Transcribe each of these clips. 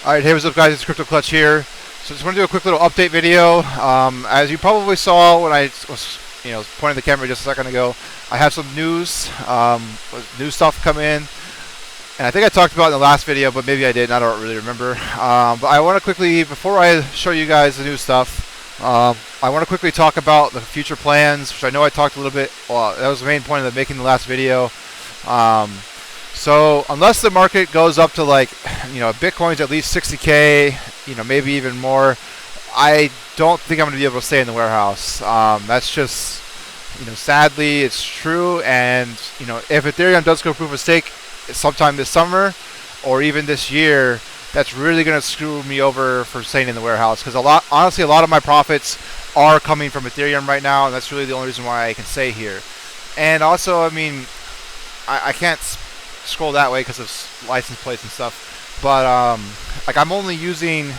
Alright, hey, what's up guys, it's Crypto Clutch here. So just want to do a quick little update video. As you probably saw when I was pointing the camera just a second ago, I have some news, new stuff come in. And I think I talked about it in the last video, but maybe I didn't, I don't really remember. But I want to quickly, before I show you guys the new stuff, I want to quickly talk about the future plans, which I know I talked a little bit, well, that was the main point of making the last video. So unless the market goes up to like, Bitcoin's at least 60K, maybe even more, I don't think I'm going to be able to stay in the warehouse. That's just, sadly it's true. And, if Ethereum does go proof of stake sometime this summer or even this year, that's really going to screw me over for staying in the warehouse. Because honestly, a lot of my profits are coming from Ethereum right now. And that's really the only reason why I can stay here. And also, I can't scroll that way because of license plates and stuff, but I'm only using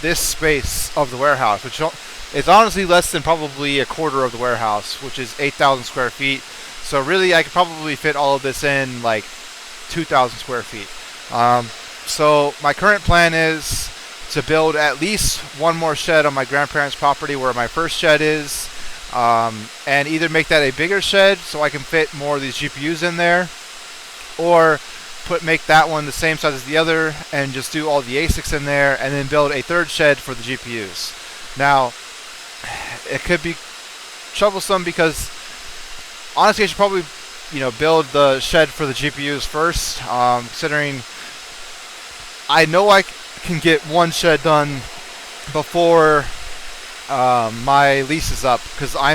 this space of the warehouse, which is honestly less than probably a quarter of the warehouse, which is 8,000 square feet. So really I could probably fit all of this in like 2,000 square feet. So my current plan is to build at least one more shed on my grandparents' property where my first shed is, and either make that a bigger shed so I can fit more of these GPUs in there, or make that one the same size as the other and just do all the ASICs in there, and then build a third shed for the GPUs. Now, it could be troublesome because honestly I should probably build the shed for the GPUs first, considering I know I can get one shed done before my lease is up, because I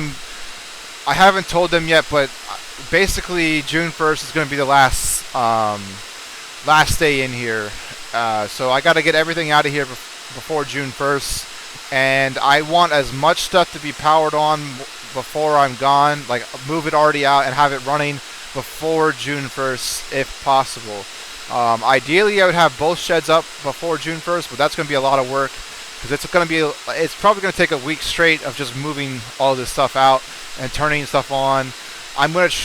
haven't told them yet, but basically June 1st is going to be the last day in here. So I got to get everything out of here before June 1st, and I want as much stuff to be powered on before I'm gone, like move it already out and have it running before June 1st if possible. Ideally I would have both sheds up before June 1st, but that's going to be a lot of work because it's probably going to take a week straight of just moving all this stuff out and turning stuff on. I'm going to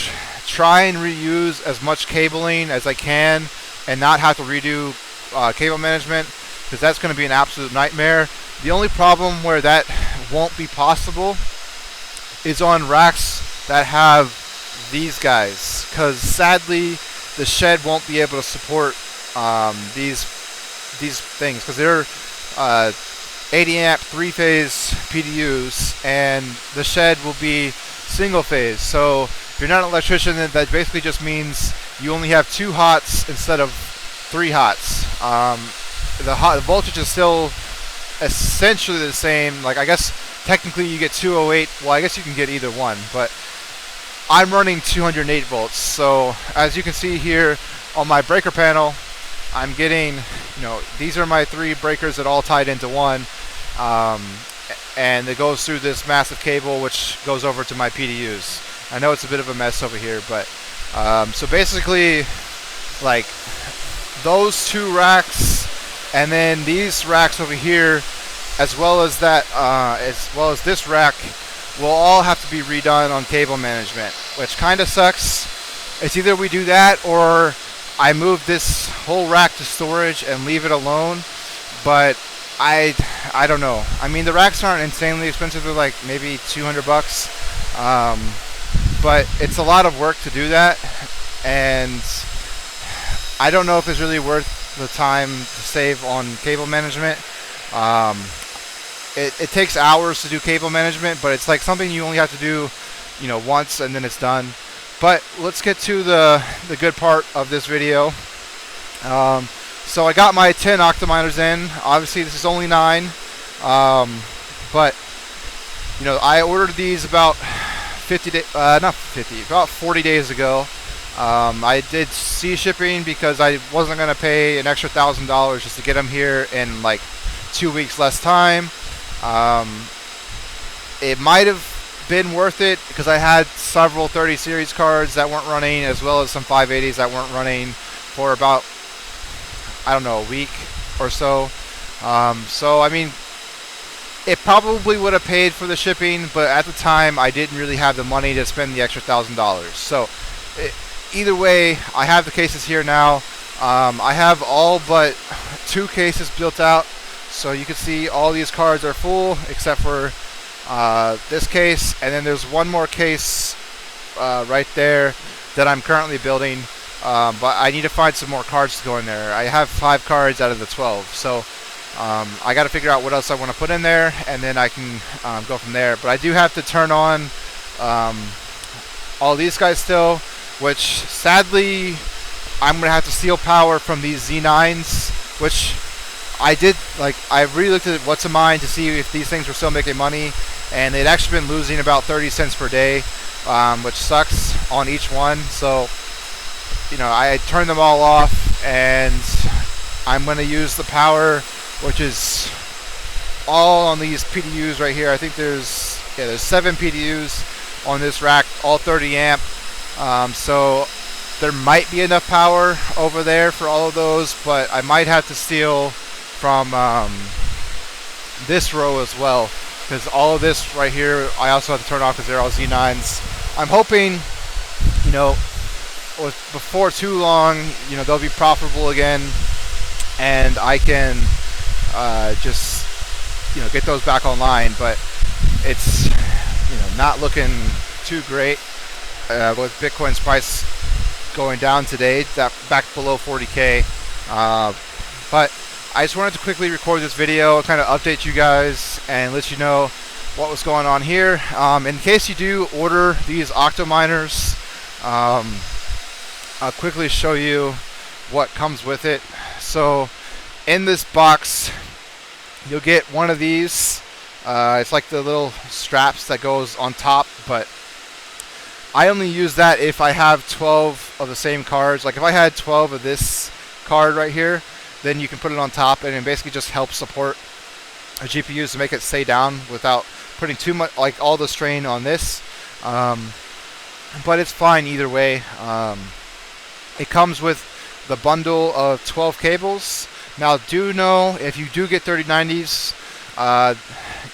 try and reuse as much cabling as I can and not have to redo cable management, because that's going to be an absolute nightmare. The only problem where that won't be possible is on racks that have these guys, because sadly the shed won't be able to support these things, because they're 80 amp 3-phase PDUs and the shed will be single phase. So if you're not an electrician, then that basically just means you only have 2 hots instead of 3 hots. The voltage is still essentially the same. Like, I guess technically you get 208. Well, I guess you can get either one, but I'm running 208 volts. So as you can see here on my breaker panel, I'm getting, these are my 3 breakers that all tied into one. And it goes through this massive cable which goes over to my PDUs. I know it's a bit of a mess over here, but so basically, like, those 2 racks and then these racks over here, as well as this rack, will all have to be redone on cable management, which kind of sucks. It's either we do that or I move this whole rack to storage and leave it alone, but I don't know. The racks aren't insanely expensive. They're like maybe $200, but it's a lot of work to do that, and I don't know if it's really worth the time to save on cable management. It takes hours to do cable management, but it's like something you only have to do, once and then it's done. But let's get to the good part of this video. So I got my 10 Octominers in. Obviously this is only 9, but I ordered these about 40 days ago. I did sea shipping because I wasn't going to pay an extra $1,000 just to get them here in like 2 weeks less time. It might have been worth it because I had several 30 series cards that weren't running, as well as some 580s that weren't running for about, I don't know, a week or so. It probably would have paid for the shipping, but at the time I didn't really have the money to spend the extra $1,000. So either way, I have the cases here now. I have all but 2 cases built out, so you can see all these cards are full except for this case, and then there's one more case right there that I'm currently building, but I need to find some more cards to go in there. I have 5 cards out of the 12, so I got to figure out what else I want to put in there, and then I can go from there. But I do have to turn on all these guys still, which sadly I'm gonna have to steal power from these Z9s, which I did. Like, I really looked at what's in mine to see if these things were still making money, and they'd actually been losing about 30 cents per day, which sucks on each one. So, you know, I turned them all off, and I'm gonna use the power, which is all on these PDUs right here. I think there's 7 PDUs on this rack, all 30 amp. So there might be enough power over there for all of those, but I might have to steal from this row as well, because all of this right here I also have to turn off because they're all Z9s. I'm hoping, you know, before too long, you know, they'll be profitable again, and I can just, you know, get those back online. But it's, you know, not looking too great with Bitcoin's price going down today, that back below 40K. But I just wanted to quickly record this video, kind of update you guys and let you know what was going on here. In case you do order these Octominers, I'll quickly show you what comes with it. So in this box you'll get one of these. It's like the little straps that goes on top, but I only use that if I have 12 of the same cards. Like if I had 12 of this card right here, then you can put it on top, and it basically just helps support a GPU to make it stay down without putting too much, like all the strain on this. But it's fine either way. It comes with the bundle of 12 cables. Now do know, if you do get 3090s,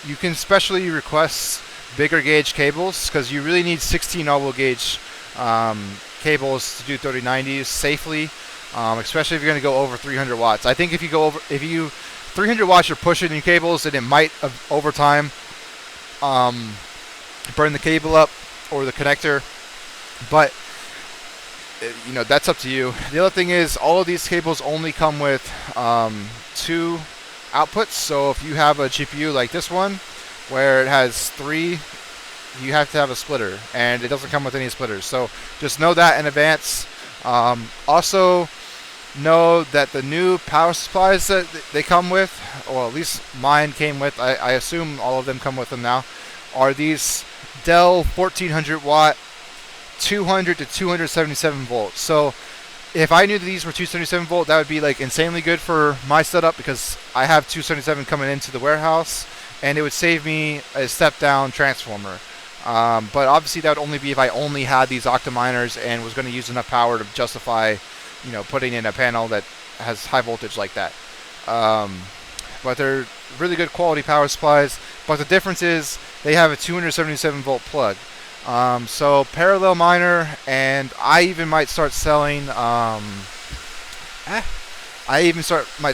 you can specially request bigger gauge cables, because you really need 16 oval gauge cables to do 3090s safely, especially if you're going to go over 300 watts. I think if you 300 watts you're pushing in cables, then it might over time burn the cable up or the connector, but you know, that's up to you. The other thing is, all of these cables only come with 2 outputs. So if you have a GPU like this one where it has 3, you have to have a splitter, and it doesn't come with any splitters. So just know that in advance. Also know that the new power supplies that they come with, or at least mine came with, I assume all of them come with them now, are these Dell 1400 watt 200 to 277 volts. So if I knew that these were 277 volt, that would be like insanely good for my setup, because I have 277 coming into the warehouse, and it would save me a step down transformer. But obviously that would only be if I only had these Octominers and was going to use enough power to justify, you know, putting in a panel that has high voltage like that. But they're really good quality power supplies. But the difference is they have a 277 volt plug. So parallel miner, and I even might start selling. Might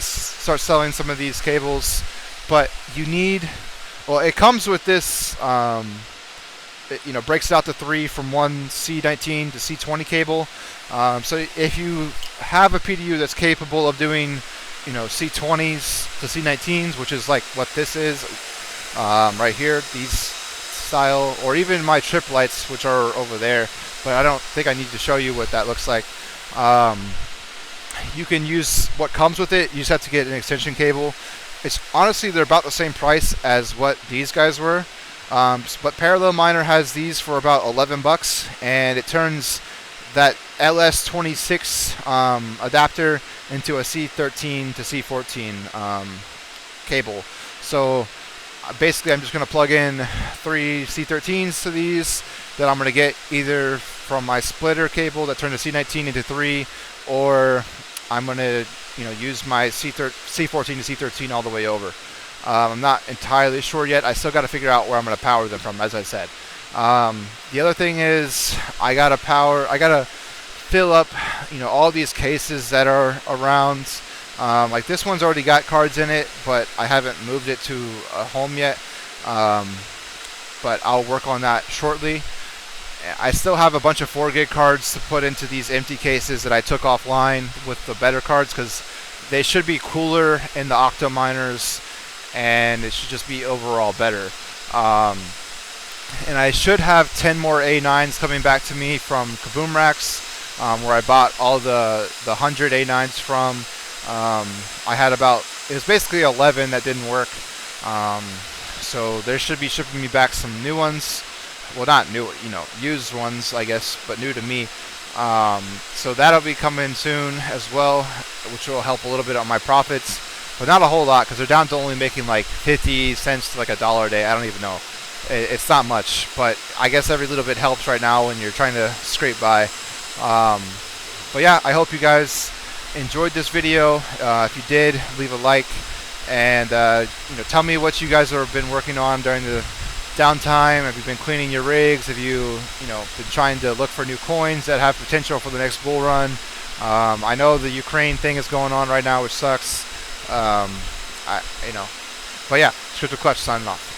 start selling some of these cables. But you need, well, it comes with this. It, you know, breaks it out to 3 from one C19 to C20 cable. So if you have a PDU that's capable of doing, you know, C20s to C19s, which is like what this is right here, these style, or even my trip lights, which are over there, but I don't think I need to show you what that looks like. You can use what comes with it. You just have to get an extension cable. It's honestly, they're about the same price as what these guys were. But Parallel Miner has these for about $11, and it turns that LS26 adapter into a C13 to C14 cable. So basically I'm just going to plug in 3 C13s to these that I'm going to get either from my splitter cable that turned a C19 into 3, or I'm going to, you know, use my C14 to C13 all the way over. I'm not entirely sure yet. I still got to figure out where I'm going to power them from, as I said. The other thing is I got to fill up, all these cases that are around. Like this one's already got cards in it, but I haven't moved it to a home yet. But I'll work on that shortly. I still have a bunch of 4 gig cards to put into these empty cases that I took offline with the better cards, because they should be cooler in the Octominers, and it should just be overall better. And I should have 10 more A9s coming back to me from Kaboom Racks, where I bought all the 100 A9s from. I had it was basically 11 that didn't work. So they should be shipping me back some new ones. Well, not new, used ones, I guess, but new to me. So that'll be coming soon as well, which will help a little bit on my profits, but not a whole lot, because they're down to only making like 50 cents to like $1 a day. I don't even know. It's not much, but I guess every little bit helps right now when you're trying to scrape by. But yeah, I hope you guys enjoyed this video. If you did, leave a like, and tell me what you guys have been working on during the downtime. Have you been cleaning your rigs? Have you been trying to look for new coins that have potential for the next bull run? I know the Ukraine thing is going on right now, which sucks. But yeah, Scripted Clutch signing off.